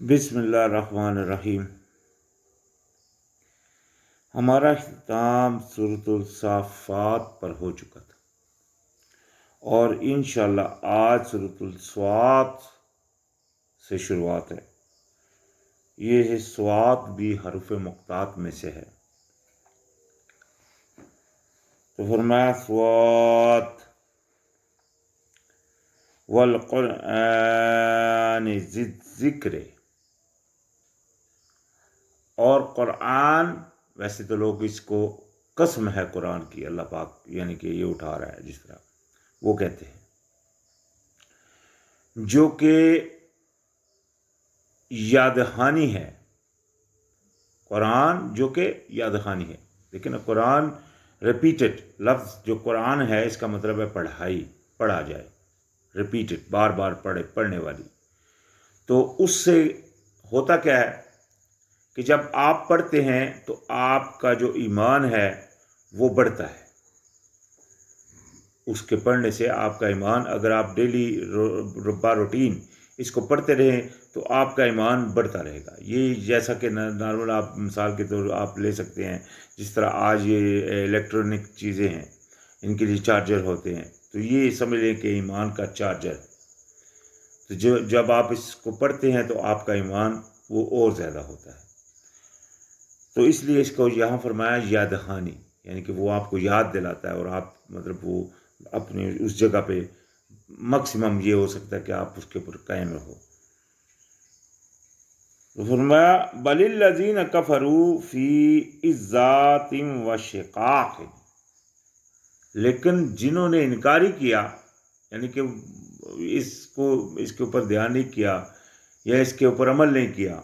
بسم اللہ الرحمن الرحیم۔ ہمارا اختتام سورۃ الصافات پر ہو چکا تھا اور انشاءاللہ آج سورۃ الصوات سے شروعات ہے۔ یہ صوات بھی حروف مقطعات میں سے ہے۔ تو فرمایا صوات والقرآن ذی الذکر، اور قرآن، ویسے تو لوگ اس کو قسم ہے قرآن کی، اللہ پاک یعنی کہ یہ اٹھا رہا ہے، جس طرح وہ کہتے ہیں، جو کہ یاد دہانی ہے۔ قرآن جو کہ یاد دہانی ہے، لیکن قرآن ریپیٹڈ لفظ جو قرآن ہے اس کا مطلب ہے پڑھائی، پڑھا جائے، ریپیٹڈ، بار بار پڑھنے والی۔ تو اس سے ہوتا کیا ہے کہ جب آپ پڑھتے ہیں تو آپ کا جو ایمان ہے وہ بڑھتا ہے۔ اس کے پڑھنے سے آپ کا ایمان، اگر آپ ڈیلی روٹین اس کو پڑھتے رہیں تو آپ کا ایمان بڑھتا رہے گا۔ یہ جیسا کہ نارمل آپ مثال کے طور آپ لے سکتے ہیں، جس طرح آج یہ الیکٹرانک چیزیں ہیں، ان کے لیے چارجر ہوتے ہیں، تو یہ سمجھ لیں کہ ایمان کا چارجر ہے۔ تو جب آپ اس کو پڑھتے ہیں تو آپ کا ایمان وہ اور زیادہ ہوتا ہے۔ تو اس لیے اس کو یہاں فرمایا یاد دہانی، یعنی کہ وہ آپ کو یاد دلاتا ہے، اور آپ مطلب وہ اپنے اس جگہ پہ میکسیمم یہ ہو سکتا ہے کہ آپ اس کے اوپر قائم رہو۔ فرمایا بل الذین کفروا فی عزات و شقاق، لیکن جنہوں نے انکاری کیا، یعنی کہ اس کے اوپر دھیان نہیں کیا یا اس کے اوپر عمل نہیں کیا،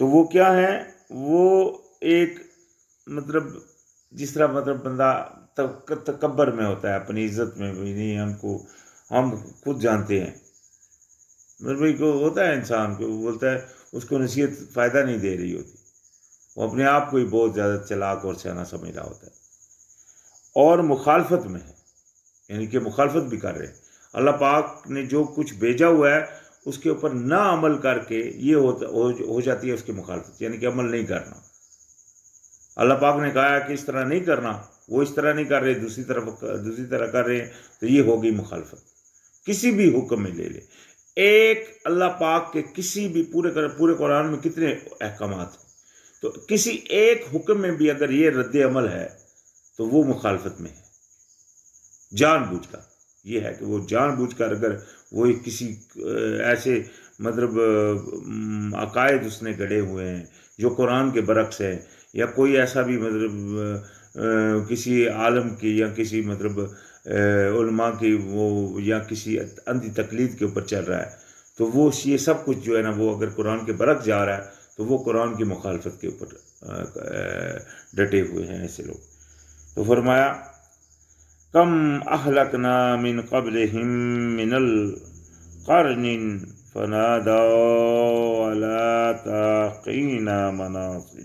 تو وہ کیا ہے؟ وہ ایک مطلب جس طرح مطلب بندہ تکبر میں ہوتا ہے، اپنی عزت میں بھی نہیں، ہم خود جانتے ہیں، مطلب کو ہوتا ہے انسان کو، وہ بولتا ہے اس کو نصیحت فائدہ نہیں دے رہی ہوتی، وہ اپنے آپ کو ہی بہت زیادہ چلاک اور سیاںا سمجھ رہا ہوتا ہے، اور مخالفت میں ہے، یعنی کہ مخالفت بھی کر رہے ہیں۔ اللہ پاک نے جو کچھ بھیجا ہوا ہے اس کے اوپر نہ عمل کر کے یہ ہو جاتی ہے اس کی مخالفت، یعنی کہ عمل نہیں کرنا۔ اللہ پاک نے کہا ہے کہ اس طرح نہیں کرنا، وہ اس طرح نہیں کر رہے، دوسری طرح کر رہے ہیں، تو یہ ہوگی مخالفت۔ کسی بھی حکم میں لے لے، ایک اللہ پاک کے کسی بھی پورے قرآن میں کتنے احکامات ہیں، تو کسی ایک حکم میں بھی اگر یہ رد عمل ہے تو وہ مخالفت میں ہے، جان بوجھ کر۔ یہ ہے کہ وہ جان بوجھ کر اگر وہ کسی ایسے مطلب عقائد اس نے گڑے ہوئے ہیں جو قرآن کے برعکس ہے، یا کوئی ایسا بھی مطلب کسی عالم کی یا کسی مطلب علماء کی وہ یا کسی اندھی تقلید کے اوپر چل رہا ہے، تو وہ یہ سب کچھ جو ہے نا، وہ اگر قرآن کے برعکس جا رہا ہے تو وہ قرآن کی مخالفت کے اوپر ڈٹے ہوئے ہیں ایسے لوگ۔ تو فرمایا کم اہلکنا من قبلہم من القرن فنادوا ولا تاقین مناص،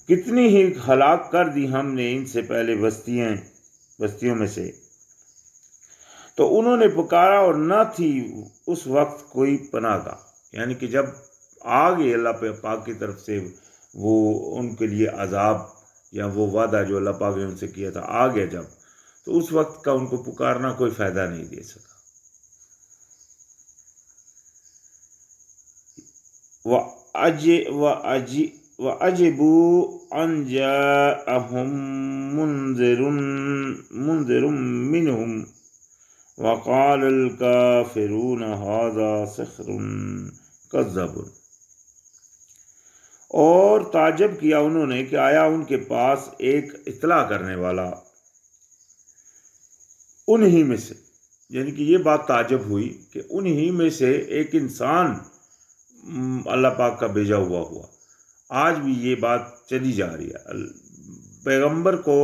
کتنی ہی ہلاک کر دی ہم نے ان سے پہلے بستیوں میں سے، تو انہوں نے پکارا اور نہ تھی اس وقت کوئی پناہ گاہ، یعنی کہ جب آگے اللہ پاک کی طرف سے وہ ان کے لیے عذاب یا وہ وعدہ جو اللہ پاک نے ان سے کیا تھا آ گیا جب، تو اس وقت کا ان کو پکارنا کوئی فائدہ نہیں دے سکا۔ وَأَجِبُوا أَنْ جَاءَهُمْ مُنذِرٌ مِّنْهُمْ وَقَالَ الْكَافِرُونَ هَذَا سِحْرٌ كَذَّبٌ، اور تعجب کیا انہوں نے کہ آیا ان کے پاس ایک اطلاع کرنے والا انہی میں سے، یعنی کہ یہ بات تعجب ہوئی کہ انہی میں سے ایک انسان اللہ پاک کا بھیجا ہوا آج بھی یہ بات چلی جا رہی ہے۔ پیغمبر کو،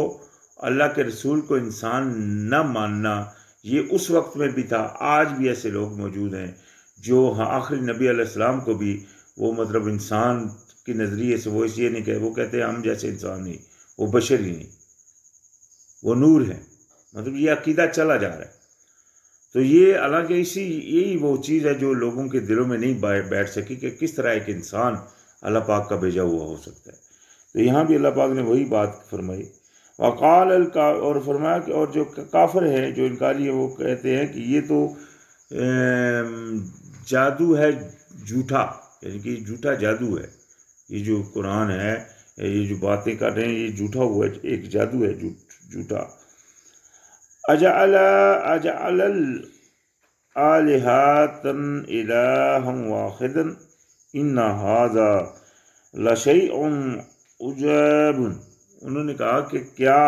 اللہ کے رسول کو انسان نہ ماننا یہ اس وقت میں بھی تھا، آج بھی ایسے لوگ موجود ہیں جو آخری نبی علیہ السلام کو بھی وہ مطلب انسان کی نظریے سے وہ اس یہ نہیں کہتے، وہ کہتے ہیں ہم جیسے انسان نہیں، وہ بشر ہی نہیں، وہ نور ہے، مطلب یہ عقیدہ چلا جا رہا ہے۔ تو یہ حالانکہ یہی وہ چیز ہے جو لوگوں کے دلوں میں نہیں بیٹھ سکی کہ کس طرح ایک انسان اللہ پاک کا بھیجا ہوا ہو سکتا ہے. تو یہاں بھی اللہ پاک نے وہی بات فرمائی. وقال اور فرمایا کہ اور جو کافر ہے جو انکاری ہے وہ کہتے ہیں کہ یہ تو جادو ہے جھوٹا، یعنی کہ جھوٹا جادو ہے، یہ جو قرآن ہے، یہ جو باتیں کر رہے ہیں یہ جھوٹا ہوا ہے، ایک جادو ہے جھوٹا. اجعل الآلہۃ الہا واحدا ان ھذا لشیء عجاب. انہوں نے کہا کہ کیا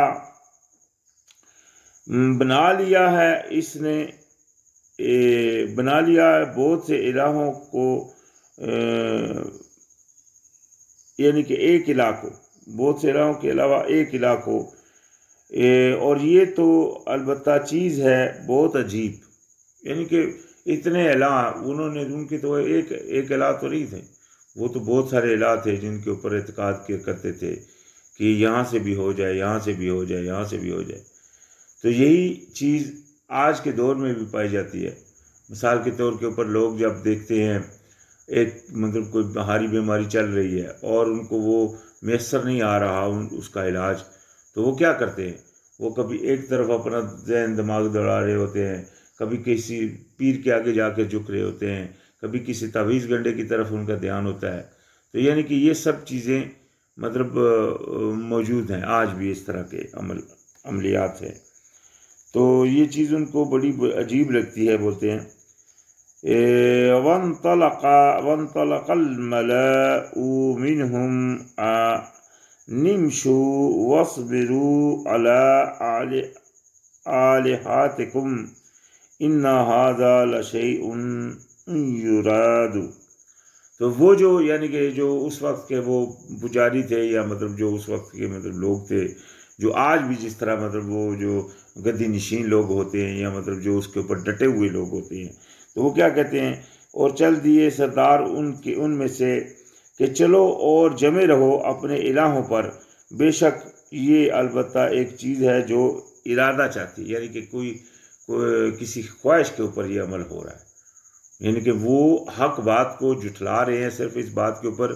بنا لیا ہے اس نے بنا لیا ہے بہت سے الہوں کو، یعنی کہ ایک الہ کو، بہت سے الہوں کے علاوہ ایک الہ کو، اور یہ تو البتہ چیز ہے بہت عجیب. یعنی کہ اتنے الہ انہوں نے، ان کے تو ایک الہ تو نہیں تھے، وہ تو بہت سارے الہ تھے جن کے اوپر اعتقاد کرتے تھے کہ یہاں سے بھی ہو جائے، یہاں سے بھی ہو جائے، یہاں سے بھی ہو جائے. تو یہی چیز آج کے دور میں بھی پائی جاتی ہے. مثال کے طور کے اوپر لوگ جب دیکھتے ہیں ایک مطلب کوئی بہاری بیماری چل رہی ہے اور ان کو وہ میسر نہیں آ رہا اس کا علاج، تو وہ کیا کرتے ہیں، وہ کبھی ایک طرف اپنا ذہن دماغ دوڑا رہے ہوتے ہیں، کبھی کسی پیر کے آگے جا کے جھک رہے ہوتے ہیں، کبھی کسی تعویذ گنڈے کی طرف ان کا دھیان ہوتا ہے. تو یعنی کہ یہ سب چیزیں مطلب موجود ہیں آج بھی، اس طرح کے عملیات ہیں. تو یہ چیز ان کو بڑی عجیب لگتی ہے. بولتے ہیں وانطلق الملأ منهم نمشوا واصبروا على آلهتكم ان هذا لشيء يراد. تو وہ جو یعنی کہ جو اس وقت کے وہ پجاری تھے، یا مطلب جو اس وقت کے مطلب لوگ تھے، جو آج بھی جس طرح مطلب وہ جو گدی نشین لوگ ہوتے ہیں، یا مطلب جو اس کے اوپر ڈٹے ہوئے لوگ ہوتے ہیں، تو وہ کیا کہتے ہیں، اور چل دیے سردار ان میں سے کہ چلو اور جمے رہو اپنے الہوں پر، بے شک یہ البتہ ایک چیز ہے جو ارادہ چاہتی ہے، یعنی کہ کوئی کسی خواہش کے اوپر یہ عمل ہو رہا ہے. یعنی کہ وہ حق بات کو جھٹلا رہے ہیں صرف اس بات کے اوپر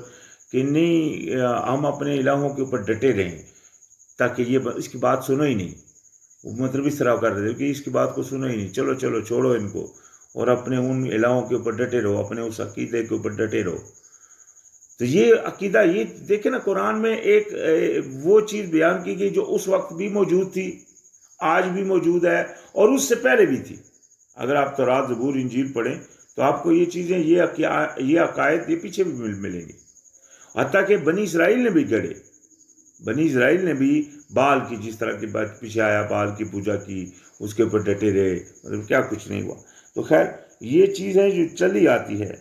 کہ نہیں ہم اپنے الہوں کے اوپر ڈٹے رہیں تاکہ یہ اس کی بات سنو ہی نہیں. وہ مطلب اس طرح کر رہے تھے کہ اس کی بات کو سنو ہی نہیں، چلو چلو چھوڑو ان کو اور اپنے ان الہوں کے اوپر ڈٹے رہو، اپنے اس عقیدے کے اوپر ڈٹے رہو. تو یہ عقیدہ، یہ دیکھیں نا قرآن میں ایک وہ چیز بیان کی گئی جو اس وقت بھی موجود تھی، آج بھی موجود ہے، اور اس سے پہلے بھی تھی. اگر آپ تورات زبور انجیل پڑھیں تو آپ کو یہ چیزیں، یہ عقائد یہ پیچھے بھی ملیں گی. حتیٰ کہ بنی اسرائیل نے بھی گڑے، بنی اسرائیل نے بھی بال کی، جس طرح کی بات پیچھے آیا، بال کی پوجا کی، اس کے اوپر ڈٹے رہے، مطلب کیا کچھ نہیں ہوا. تو خیر یہ چیز ہے جو چلی آتی ہے.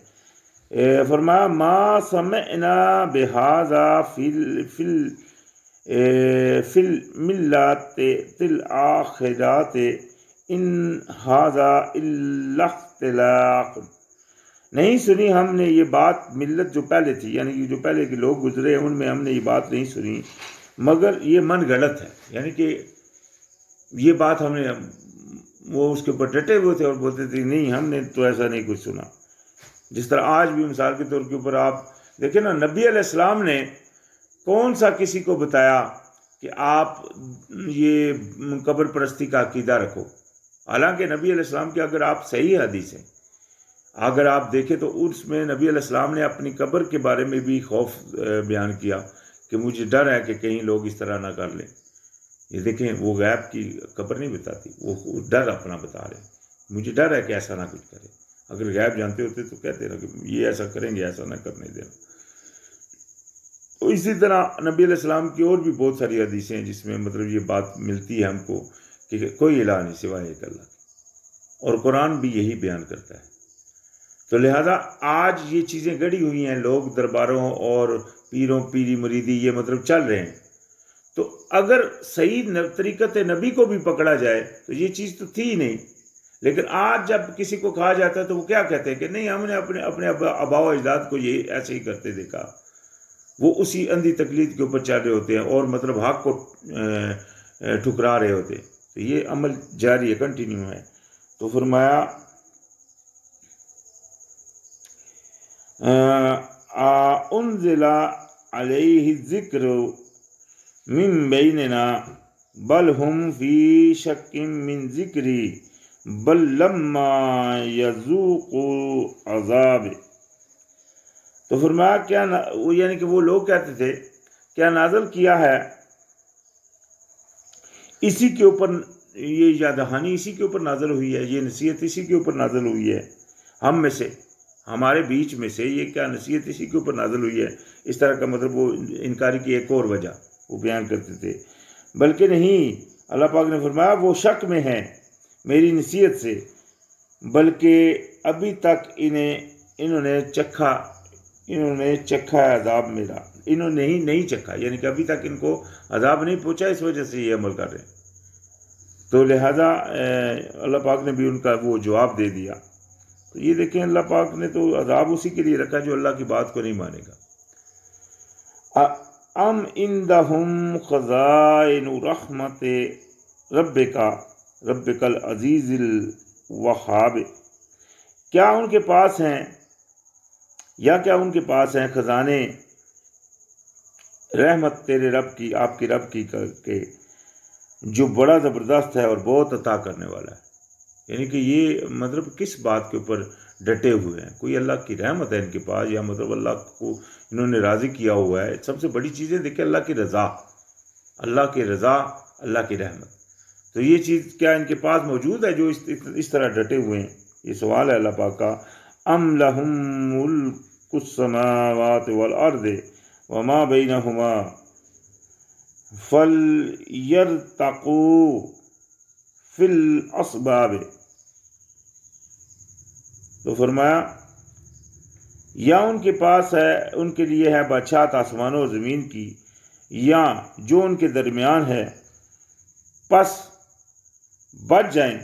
فرمایا ما سمعنا بہذا فی الملات الآخرات ان ھذا الا اختلاق. نہیں سنی ہم نے یہ بات ملت جو پہلے تھی، یعنی کہ جو پہلے کے لوگ گزرے ہیں ان میں ہم نے یہ بات نہیں سنی، مگر یہ من گھڑت ہے. یعنی کہ یہ بات ہم نے، وہ اس کے اوپر ڈٹے ہوئے تھے اور بولتے تھے نہیں ہم نے تو ایسا نہیں کچھ سنا. جس طرح آج بھی مثال کے طور کے اوپر آپ دیکھیں نا، نبی علیہ السلام نے کون سا کسی کو بتایا کہ آپ یہ قبر پرستی کا عقیدہ رکھو. حالانکہ نبی علیہ السلام کی اگر آپ صحیح حدیث ہیں اگر آپ دیکھیں تو اس میں نبی علیہ السلام نے اپنی قبر کے بارے میں بھی خوف بیان کیا کہ مجھے ڈر ہے کہ کہیں لوگ اس طرح نہ کر لیں. یہ دیکھیں وہ غیب کی قبر نہیں بتاتی، وہ ڈر اپنا بتا رہے، مجھے ڈر ہے کہ ایسا نہ کچھ کرے. اگر غیب جانتے ہوتے تو کہتے نا کہ یہ ایسا کریں گے، ایسا نہ کرنے دینا. تو اسی طرح نبی علیہ السلام کی اور بھی بہت ساری حدیثیں ہیں جس میں مطلب یہ بات ملتی ہے ہم کو کہ کوئی الہ نہیں سوائے ایک اللہ کی، اور قرآن بھی یہی بیان کرتا ہے. تو لہذا آج یہ چیزیں گڑی ہوئی ہیں، لوگ درباروں اور پیروں پیری مریدی یہ مطلب چل رہے ہیں. تو اگر صحیح طریقت نبی کو بھی پکڑا جائے تو یہ چیز تو تھی ہی نہیں. لیکن آج جب کسی کو کہا جاتا ہے تو وہ کیا کہتے ہیں کہ نہیں ہم نے اپنے آباء و اجداد کو یہ ایسے ہی کرتے دیکھا. وہ اسی اندھی تقلید کے اوپر چل رہے ہوتے ہیں اور مطلب حق کو ٹھکرا رہے ہوتے ہیں. تو یہ عمل جاری ہے، کنٹینیو ہے. تو فرمایا انزل علیہ الذکر من بیننا بل ہم فی شک من ذکری بل لما یذوقوا عذاب. تو فرمایا کیا یعنی کہ وہ لوگ کہتے تھے کیا نازل کیا ہے اسی کے اوپر، یہ یاد دہانی اسی کے اوپر نازل ہوئی ہے، یہ نصیحت اسی کے اوپر نازل ہوئی ہے، ہم میں سے، ہمارے بیچ میں سے یہ کیا نصیحت اسی کے اوپر نازل ہوئی ہے. اس طرح کا مطلب وہ انکاری کی ایک اور وجہ وہ بیان کرتے تھے. بلکہ نہیں، اللہ پاک نے فرمایا وہ شک میں ہیں میری نصیحت سے، بلکہ ابھی تک انہوں نے چکھا ہے عذاب میرا، انہوں نے نہیں چکھا، یعنی کہ ابھی تک ان کو عذاب نہیں پہنچا، اس وجہ سے یہ عمل کر رہے ہیں. تو لہذا اللہ پاک نے بھی ان کا وہ جواب دے دیا. تو یہ دیکھیں اللہ پاک نے تو عذاب اسی کے لیے رکھا جو اللہ کی بات کو نہیں مانے گا. ام عندہم خزائن رحمت ربک العزیز الوہاب، کیا ان کے پاس ہیں خزانے رحمت تیرے رب کی، آپ کے رب کی کہ جو بڑا زبردست ہے اور بہت عطا کرنے والا ہے. یعنی کہ یہ مطلب کس بات کے اوپر ڈٹے ہوئے ہیں، کوئی اللہ کی رحمت ہے ان کے پاس، یا مطلب اللہ کو انہوں نے راضی کیا ہوا ہے. سب سے بڑی چیزیں دیکھیں اللہ کی رضا، اللہ کی رحمت. تو یہ چیز کیا ان کے پاس موجود ہے جو اس طرح ڈٹے ہوئے ہیں؟ یہ سوال ہے اللہ پاک کا. ام لہم ملک السماوات والارض وما بینہما فلیرتقوا فی الاسباب. تو فرمایا یا ان کے پاس ہے، ان کے لیے ہے بادشاہت آسمانوں اور زمین کی، یا جو ان کے درمیان ہے، پس بچ جائیں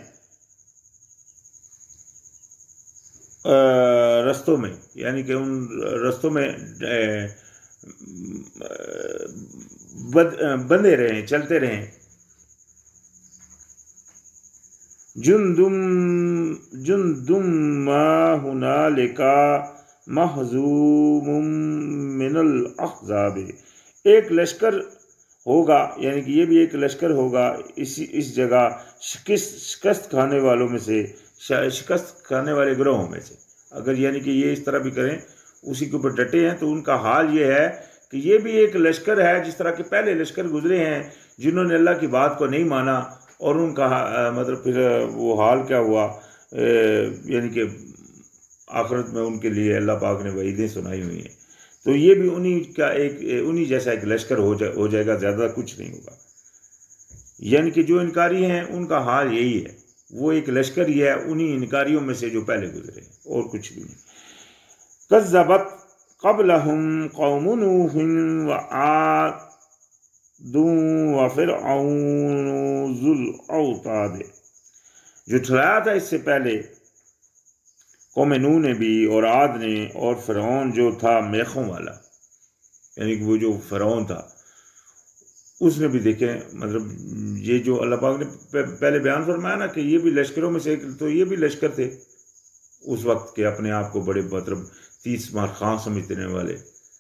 رستوں میں، یعنی کہ ان رستوں میں بندے رہیں، چلتے رہیں. جندم ما ہنالک محزوم من الاحزاب، ایک لشکر ہوگا، یعنی کہ یہ بھی ایک لشکر ہوگا اس جگہ شکست کھانے والوں میں سے، شکست کھانے والے گروہوں میں سے. اگر یعنی کہ یہ اس طرح بھی کریں، اسی کے اوپر ڈٹے ہیں، تو ان کا حال یہ ہے کہ یہ بھی ایک لشکر ہے، جس طرح کے پہلے لشکر گزرے ہیں جنہوں نے اللہ کی بات کو نہیں مانا، اور ان کا مطلب پھر وہ حال کیا ہوا، یعنی کہ آخرت میں ان کے لیے اللہ پاک نے وعیدیں سنائی ہوئی ہیں. تو یہ بھی انہی جیسا ایک لشکر ہو جائے گا، زیادہ کچھ نہیں ہوگا. یعنی کہ جو انکاری ہیں ان کا حال یہی ہے، وہ ایک لشکر ہی ہے انہی انکاریوں میں سے جو پہلے گزرے ہیں، اور کچھ بھی نہیں. کذبت قبلہم قوم نوح وعاد وفرعون ذو الاوتاد، جھٹلایا تھا اس سے پہلے قوم نوح نے بھی، اور عاد نے، اور فرعون جو تھا میخوں والا، یعنی کہ وہ جو فرعون تھا اس نے بھی دیکھیں مطلب یہ جو اللہ پاک نے پہلے بیان فرمایا نا کہ یہ بھی لشکروں میں سے، تو یہ بھی لشکر تھے اس وقت کے اپنے آپ کو بڑے مطلب 30 مار خاں سمجھنے والے.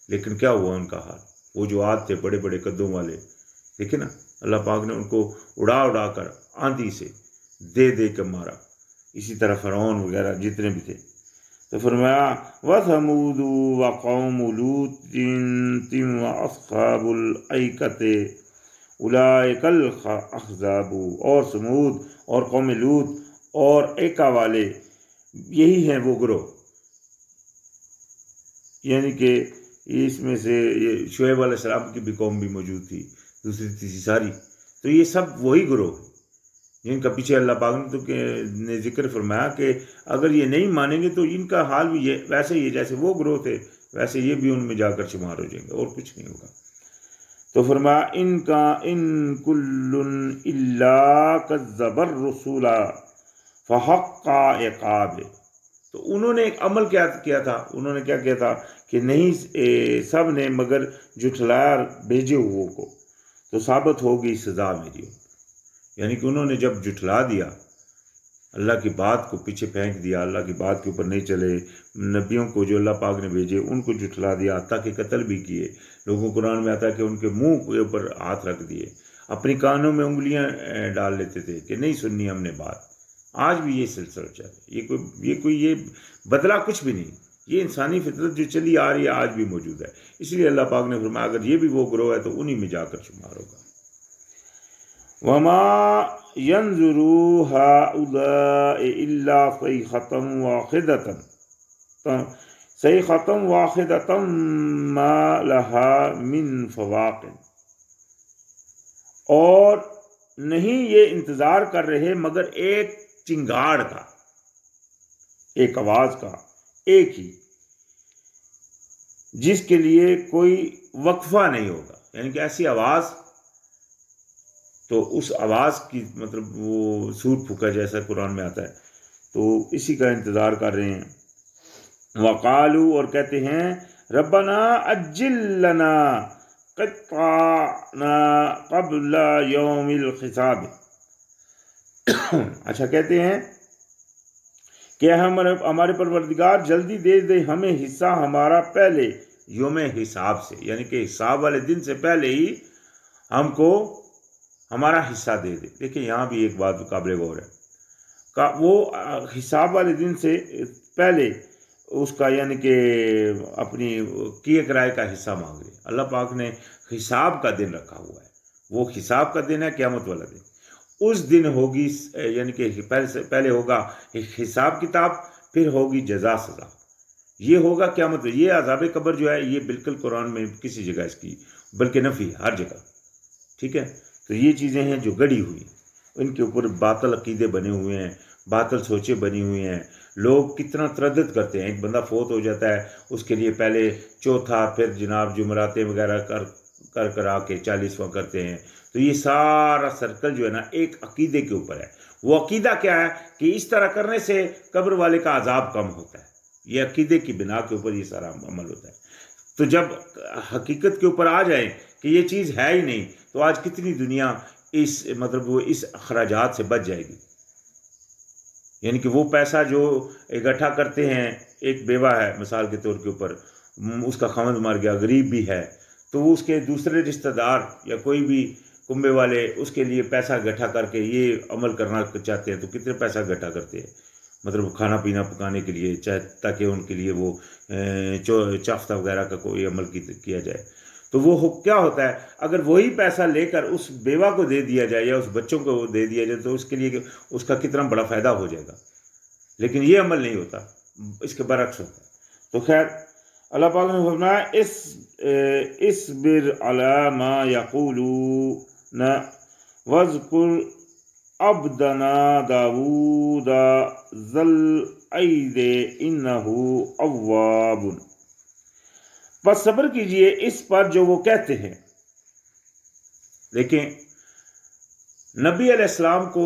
لیکن کیا ہوا ان کا حال؟ وہ جو عاد تھے بڑے بڑے قدوں والے، دیکھیں نا اللہ پاک نے ان کو اڑا کر آندھی سے دے کے مارا. اسی طرح فرعون وغیرہ جتنے بھی تھے. تو فرمایا وَثَمُودُ وَقَوْمُ لُوطٍ وَأَصْحَابُ الْأَيْكَةِ أُولَئِكَ الْأَحْزَابُ، اور سمود اور قوم لوط اور ایکا والے یہی ہیں وہ گروہ. یعنی کہ اس میں سے یہ شعیب علیہ السلام کی بھی قوم بھی موجود تھی، دوسری تیسری ساری. تو یہ سب وہی گروہ جن کا پیچھے اللہ پاک نے ذکر فرمایا کہ اگر یہ نہیں مانیں گے تو ان کا حال بھی ویسے ہی ہے جیسے وہ گروہ تھے، ویسے یہ بھی ان میں جا کر شمار ہو جائیں گے، اور کچھ نہیں ہوگا. تو فرمایا ان کل الا کذب الرسول فحق عقاب. تو انہوں نے ایک عمل کیا تھا، انہوں نے کیا کیا تھا کہ نہیں سب نے مگر جھٹلایا بھیجے ہوئے کو، تو ثابت ہوگی سزا میری. یعنی کہ انہوں نے جب جھٹلا دیا اللہ کی بات کو پیچھے پھینک دیا، اللہ کی بات کے اوپر نہیں چلے، نبیوں کو جو اللہ پاک نے بھیجے ان کو جھٹلا دیا، حتیٰ کہ قتل بھی کیے، لوگوں قرآن میں آتا ہے کہ ان کے منہ کے اوپر ہاتھ رکھ دیے، اپنی کانوں میں انگلیاں ڈال لیتے تھے کہ نہیں سننی ہم نے بات۔ آج بھی یہ سلسلہ چل رہا ہے، یہ بدلا کچھ بھی نہیں، یہ انسانی فطرت جو چلی آ رہی ہے آج بھی موجود ہے۔ اس لیے اللہ پاک نے فرمایا اگر یہ بھی وہ گروہ ہے تو انہی میں جا کر شمار ہوگا۔ وَمَا يَنظُرُ هَؤُلَاءِ إِلَّا صَيْحَةً وَاحِدَةً مَا لَهَا مِن فَوَاقٍ، اور نہیں یہ انتظار کر رہے مگر ایک چنگاڑ کا، ایک آواز کا، ایک ہی، جس کے لیے کوئی وقفہ نہیں ہوگا، یعنی کہ ایسی آواز، تو اس آواز کی مطلب وہ سور پھونکا جیسا قرآن میں آتا ہے، تو اسی کا انتظار کر رہے ہیں۔ وقالو، اور کہتے ہیں ربنا اجل لنا قطعنا قبل یوم الحساب، اچھا کہتے ہیں کہ ہمارے پروردگار جلدی دے دے ہمیں حصہ ہمارا پہلے یوم حساب سے، یعنی کہ حساب والے دن سے پہلے ہی ہم کو ہمارا حصہ دے دے۔ دیکھیں یہاں بھی ایک بات قابل غور ہے، وہ حساب والے دن سے پہلے اس کا یعنی کہ اپنی کیے کرائے کا حصہ مانگ رہے۔ اللہ پاک نے حساب کا دن رکھا ہوا ہے، وہ حساب کا دن ہے قیامت والا دن، اس دن ہوگی یعنی کہ پہلے ہوگا حساب کتاب، پھر ہوگی جزا سزا، یہ ہوگا قیامت۔ یہ عذاب قبر جو ہے یہ بالکل قرآن میں کسی جگہ اس کی بلکہ نفی ہے ہر جگہ، ٹھیک ہے۔ تو یہ چیزیں ہیں جو گڑی ہوئی، ان کے اوپر باطل عقیدے بنے ہوئے ہیں، باطل سوچیں بنی ہوئی ہیں، لوگ کتنا تردد کرتے ہیں۔ ایک بندہ فوت ہو جاتا ہے، اس کے لیے پہلے چوتھا، پھر جناب جمعراتیں وغیرہ کر آ کے 40واں کرتے ہیں۔ تو یہ سارا سرکل جو ہے نا ایک عقیدے کے اوپر ہے۔ وہ عقیدہ کیا ہے کہ اس طرح کرنے سے قبر والے کا عذاب کم ہوتا ہے، یہ عقیدے کی بنا کے اوپر یہ سارا عمل ہوتا ہے۔ تو جب حقیقت کے اوپر آ جائیں کہ یہ چیز ہے ہی نہیں، تو آج کتنی دنیا اس مطلب وہ اس اخراجات سے بچ جائے گی۔ یعنی کہ وہ پیسہ جو اکٹھا کرتے ہیں، ایک بیوہ ہے مثال کے طور کے اوپر، اس کا خاوند مر گیا، غریب بھی ہے، تو وہ اس کے دوسرے رشتہ دار یا کوئی بھی کنبے والے اس کے لیے پیسہ اکٹھا کر کے یہ عمل کرنا چاہتے ہیں، تو کتنے پیسہ اکٹھا کرتے ہیں مطلب کھانا پینا پکانے کے لیے، تاکہ ان کے لیے وہ چافتہ وغیرہ کا کوئی عمل کیا جائے۔ تو وہ کیا ہوتا ہے اگر وہی پیسہ لے کر اس بیوہ کو دے دیا جائے یا اس بچوں کو دے دیا جائے تو اس کے لیے اس کا کتنا بڑا فائدہ ہو جائے گا، لیکن یہ عمل نہیں ہوتا، اس کے برعکس ہوتا ہے۔ تو خیر اللہ پاک نے فرمایا اصبر علی ما یقولون واذکر عبدنا داود ذی الایدی انہ اواب، بس صبر کیجئے اس پر جو وہ کہتے ہیں۔ دیکھیں نبی علیہ السلام کو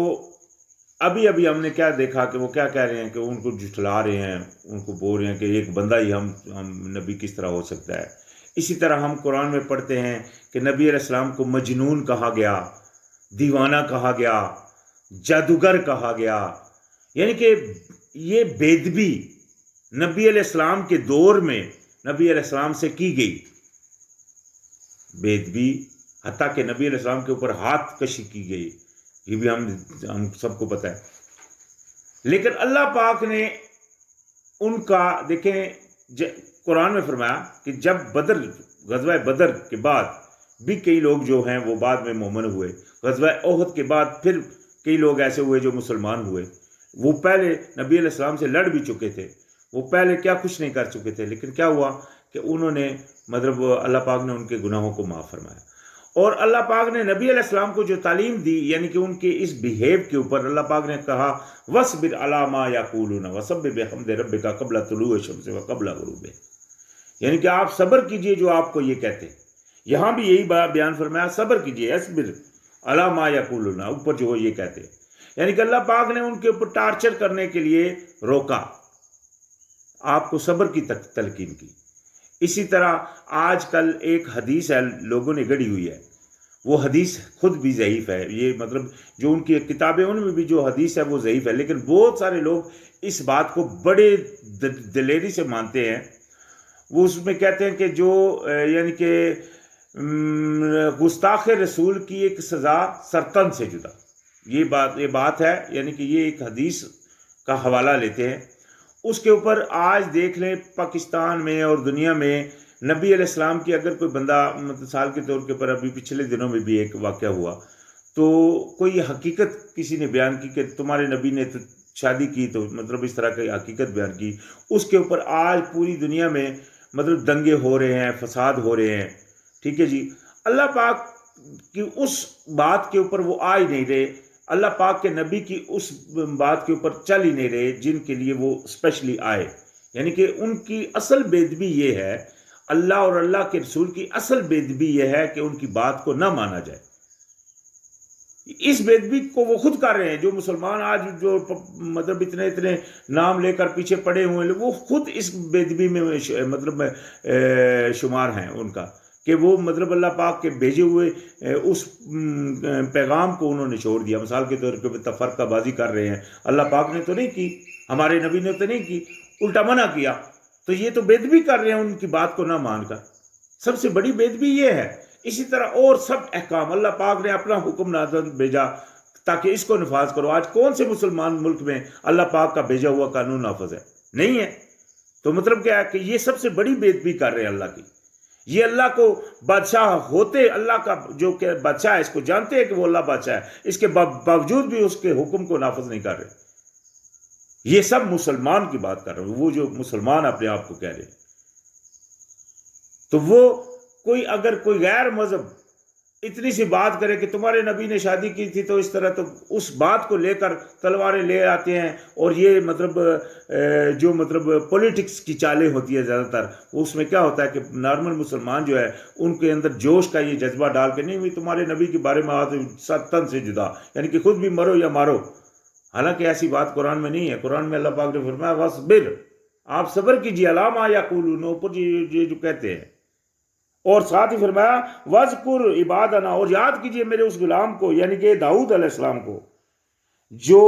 ابھی ہم نے کیا دیکھا کہ وہ کیا کہہ رہے ہیں کہ ان کو جھٹلا رہے ہیں، ان کو بول رہے ہیں کہ ایک بندہ ہی ہم نبی کس طرح ہو سکتا ہے۔ اسی طرح ہم قرآن میں پڑھتے ہیں کہ نبی علیہ السلام کو مجنون کہا گیا، دیوانہ کہا گیا، جادوگر کہا گیا، یعنی کہ یہ بےدبی نبی علیہ السلام کے دور میں نبی علیہ السلام سے کی گئی بےدبی، حتیٰ کہ نبی علیہ السلام کے اوپر ہاتھ کشی کی گئی، یہ بھی ہم سب کو پتہ ہے۔ لیکن اللہ پاک نے ان کا دیکھیں قرآن میں فرمایا کہ جب غزوہ بدر کے بعد بھی کئی لوگ جو ہیں وہ بعد میں مومن ہوئے، غزوہ احد کے بعد پھر کئی لوگ ایسے ہوئے جو مسلمان ہوئے، وہ پہلے نبی علیہ السلام سے لڑ بھی چکے تھے، وہ پہلے کیا کچھ نہیں کر چکے تھے، لیکن کیا ہوا کہ انہوں نے مطلب اللہ پاک نے ان کے گناہوں کو معاف فرمایا۔ اور اللہ پاک نے نبی علیہ السلام کو جو تعلیم دی یعنی کہ ان کے اس بیہیو کے اوپر اللہ پاک نے کہا وَاصْبِرْ عَلَىٰ مَا يَقُولُونَ وَسَبِّحْ بِحَمْدِ رَبِّكَ قَبْلَ طُلُوعِ الشَّمْسِ وَقَبْلَ غُرُوبِهَا، یعنی کہ آپ صبر کیجئے جو آپ کو یہ کہتے ہیں۔ یہاں بھی یہی بیان فرمایا صبر کیجئے، اصبر علی ما یقولون، اوپر جو یہ کہتے ہیں، یعنی کہ اللہ پاک نے ان کے اوپر ٹارچر کرنے کے لیے روکا، آپ کو صبر کی تلقین کی۔ اسی طرح آج کل ایک حدیث ہے لوگوں نے گڑھی ہوئی ہے، وہ حدیث خود بھی ضعیف ہے. یہ مطلب جو ان کی کتابیں ان میں بھی جو حدیث ہے وہ ضعیف ہے، لیکن بہت سارے لوگ اس بات کو بڑے دلیری سے مانتے ہیں. وہ اس میں کہتے ہیں کہ جو یعنی کہ گستاخ رسول کی ایک سزا سرطن سے جدا. یہ بات ہے، یعنی کہ یہ ایک حدیث کا حوالہ لیتے ہیں. اس کے اوپر آج دیکھ لیں پاکستان میں اور دنیا میں نبی علیہ السلام کی اگر کوئی بندہ مثال کے طور کے اوپر ابھی پچھلے دنوں میں بھی ایک واقعہ ہوا تو کوئی حقیقت کسی نے بیان کی کہ تمہارے نبی نے تو شادی کی، تو مطلب اس طرح کی حقیقت بیان کی، اس کے اوپر آج پوری دنیا میں مطلب دنگے ہو رہے ہیں، فساد ہو رہے ہیں. ٹھیک ہے جی. اللہ پاک کی اس بات کے اوپر وہ آ ہی نہیں رہے، اللہ پاک کے نبی کی اس بات کے اوپر چل ہی نہیں رہے جن کے لیے وہ اسپیشلی آئے. یعنی کہ ان کی اصل بےدبی یہ ہے، اللہ اور اللہ کے رسول کی اصل بےدبی یہ ہے کہ ان کی بات کو نہ مانا جائے. اس بےدبی کو وہ خود کر رہے ہیں. جو مسلمان آج جو مطلب اتنے نام لے کر پیچھے پڑے ہوئے وہ خود اس بےدبی میں مطلب شمار ہیں ان کا، کہ وہ مطلب اللہ پاک کے بھیجے ہوئے اس پیغام کو انہوں نے چھوڑ دیا. مثال کے طور پہ تفرقہ بازی کر رہے ہیں. اللہ پاک نے تو نہیں کی، ہمارے نبی نے تو نہیں کی، الٹا منع کیا. تو یہ تو بےدبی کر رہے ہیں ان کی بات کو نہ مان کر. سب سے بڑی بےدبی یہ ہے. اسی طرح اور سب احکام اللہ پاک نے اپنا حکم نازل بھیجا تاکہ اس کو نفاذ کرو. آج کون سے مسلمان ملک میں اللہ پاک کا بھیجا ہوا قانون نافذ ہے؟ نہیں ہے. تو مطلب کیا ہے کہ یہ سب سے بڑی بےدبی کر رہے ہیں اللہ کی. یہ اللہ کو بادشاہ ہوتے، اللہ کا جو کہ بادشاہ ہے، اس کو جانتے ہیں کہ وہ اللہ بادشاہ ہے، اس کے باوجود بھی اس کے حکم کو نافذ نہیں کر رہے. یہ سب مسلمان کی بات کر رہے ہیں، وہ جو مسلمان اپنے آپ کو کہہ رہے ہیں. تو وہ اگر کوئی غیر مذہب اتنی سی بات کرے کہ تمہارے نبی نے شادی کی تھی تو اس طرح، تو اس بات کو لے کر تلواریں لے آتے ہیں. اور یہ مطلب جو مطلب پولیٹکس کی چالیں ہوتی ہے زیادہ تر، اس میں کیا ہوتا ہے کہ نارمل مسلمان جو ہے ان کے اندر جوش کا یہ جذبہ ڈال کے نہیں تمہارے نبی کے بارے میں آتے ستن سے جدا، یعنی کہ خود بھی مرو یا مارو. حالانکہ ایسی بات قرآن میں نہیں ہے. قرآن میں اللہ پاک نے فرمایا وَاصْبِرْ، آپ صبر کیجیے، عَلَىٰ مَا يَقُولُونَ، اوپر یہ جو کہتے ہیں. اور ساتھ ہی فرمایا وَاذْكُرْ عِبَادَنَا، اور یاد کیجئے میرے اس غلام کو، یعنی کہ داؤد علیہ السلام کو، جو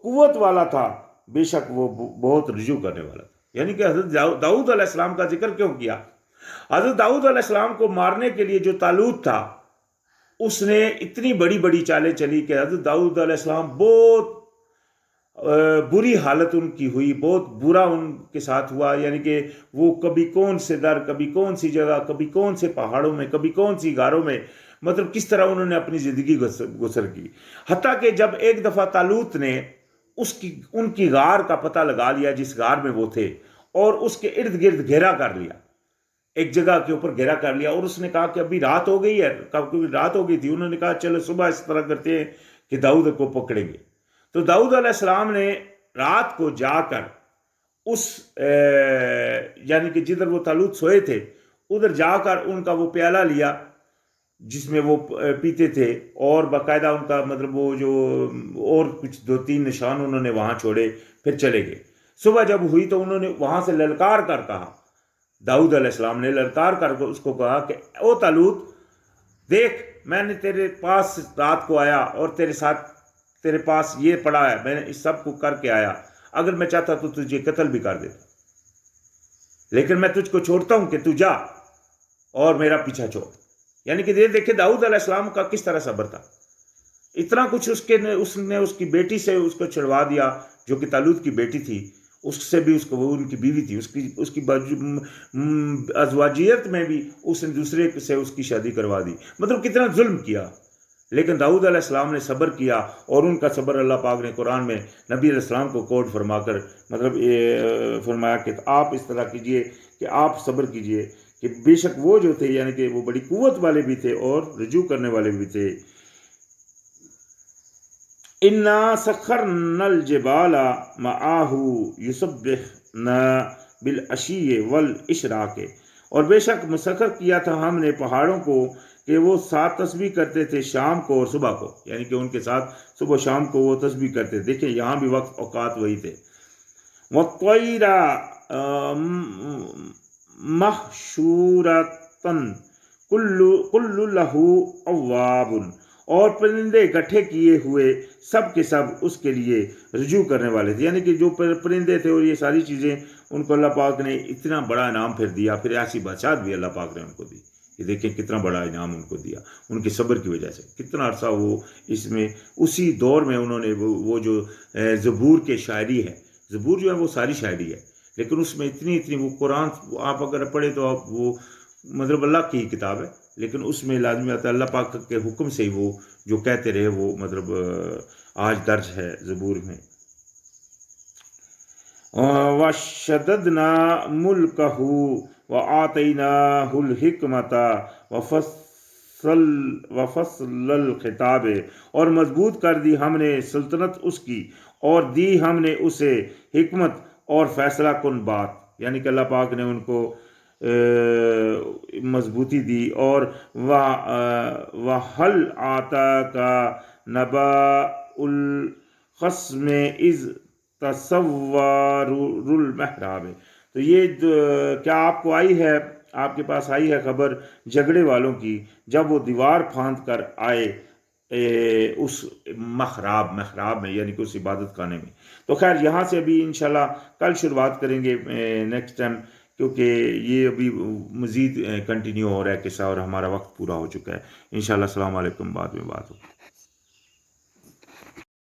قوت والا تھا، بے شک وہ بہت رجوع کرنے والا تھا. یعنی کہ حضرت داؤد علیہ السلام کا ذکر کیوں کیا؟ حضرت داؤد علیہ السلام کو مارنے کے لیے جو طالوت تھا، اس نے اتنی بڑی بڑی چالیں چلی کہ حضرت داؤد علیہ السلام بہت بری حالت ان کی ہوئی، بہت برا ان کے ساتھ ہوا. یعنی کہ وہ کبھی کون سے در، کبھی کون سی جگہ، کبھی کون سے پہاڑوں میں، کبھی کون سی غاروں میں، مطلب کس طرح انہوں نے اپنی زندگی گزر کی. حتیٰ کہ جب ایک دفعہ طالوت نے ان کی غار کا پتہ لگا لیا جس غار میں وہ تھے، اور اس کے ارد گرد گھیرا کر لیا، ایک جگہ کے اوپر گھیرا کر لیا، اور اس نے کہا کہ ابھی رات ہو گئی ہے، کبھی رات ہو گئی تھی. انہوں نے کہا چلو صبح اس طرح کرتے ہیں کہ داؤد کو پکڑیں گے. تو داؤد علیہ السلام نے رات کو جا کر اس یعنی کہ جدھر وہ طالوت سوئے تھے ادھر جا کر ان کا وہ پیالہ لیا جس میں وہ پیتے تھے، اور باقاعدہ ان کا مطلب وہ جو اور کچھ 2-3 نشان انہوں نے وہاں چھوڑے، پھر چلے گئے. صبح جب ہوئی تو انہوں نے وہاں سے للکار کر کہا، داؤد علیہ السلام نے للکار کر اس کو کہا کہ او طالوت، دیکھ میں نے تیرے پاس رات کو آیا اور تیرے پاس یہ پڑا ہے، میں نے اس سب کو کر کے آیا. اگر میں چاہتا تو تجھے قتل بھی کر دیتا، لیکن میں تجھ کو چھوڑتا ہوں کہ تو جا اور میرا پیچھا چھوڑ. یعنی کہ دیکھیں داؤد علیہ السلام کا کس طرح صبر تھا. اتنا کچھ اس نے اس کی بیٹی سے اس کو چھڑوا دیا، جو کہ طالوت کی بیٹی تھی. اس سے بھی وہ ان کی بیوی تھی، اس کی ازواجیت میں بھی اس نے دوسرے سے اس کی شادی کروا دی. مطلب کتنا ظلم کیا. لیکن داؤد علیہ السلام نے صبر کیا، اور ان کا صبر اللہ پاک نے قرآن میں نبی علیہ السلام کو کوڈ فرما کر مطلب فرمایا کہ آپ اس طرح کیجئے کہ آپ صبر کیجئے کہ بے شک وہ جو تھے یعنی کہ وہ بڑی قوت والے بھی تھے اور رجوع کرنے والے بھی تھے. اِنَّا سَخَّرْنَا الْجِبَالَ مَعَهُ يُسَبِّحْنَ بِالْعَشِيِّ وَالْإِشْرَاقِ، اور بے شک مسخر کیا تھا ہم نے پہاڑوں کو کہ وہ ساتھ تسبیح کرتے تھے شام کو اور صبح کو، یعنی کہ ان کے ساتھ صبح و شام کو وہ تسبیح کرتے. دیکھیں یہاں بھی وقت اوقات وہی تھے. وَالطَّيْرَ مَحْشُورَةً، کل لہو اواب، اور پرندے اکٹھے کیے ہوئے سب کے سب اس کے لیے رجوع کرنے والے تھے. یعنی کہ جو پرندے تھے اور یہ ساری چیزیں، ان کو اللہ پاک نے اتنا بڑا انعام پھر دیا، پھر ایسی بادشاہت بھی اللہ پاک نے ان کو دی. یہ دیکھیں کتنا بڑا انعام ان کو دیا ان کے صبر کی وجہ سے. کتنا عرصہ وہ اس میں، اسی دور میں انہوں نے وہ جو زبور کے شاعری ہے، زبور جو ہے وہ ساری شاعری ہے، لیکن اس میں اتنی وہ قرآن آپ اگر پڑھیں تو آپ وہ مطلب اللہ کی کتاب ہے، لیکن اس میں لازمی آتا ہے اللہ پاک کے حکم سے ہی وہ جو کہتے رہے وہ مطلب آج درج ہے زبور میں. وَشَدَّدْنَا مُلْكَهُ وَآتَيْنَاهُ الْحِكْمَةَ وَفَصْلَ الْخِطَابِ، اور مضبوط کر دی ہم نے سلطنت اس کی، اور دی ہم نے اسے حکمت اور فیصلہ کن بات. یعنی کہ اللہ پاک نے ان کو مضبوطی دی. اور وَهَلْ آتَاكَ نَبَأُ الْخَصْمِ إِذْ تَسَوَّرُوا الْمِحْرَابَ، تو یہ کیا آپ کو آئی ہے، آپ کے پاس آئی ہے خبر جھگڑے والوں کی، جب وہ دیوار پھاند کر آئے اس محراب میں، یعنی کہ اس عبادت خانے میں. تو خیر یہاں سے ابھی انشاءاللہ کل شروعات کریں گے نیکسٹ ٹائم، کیونکہ یہ ابھی مزید کنٹینیو ہو رہا ہے قصہ اور ہمارا وقت پورا ہو چکا ہے. انشاءاللہ السلام علیکم، بعد میں بات ہو.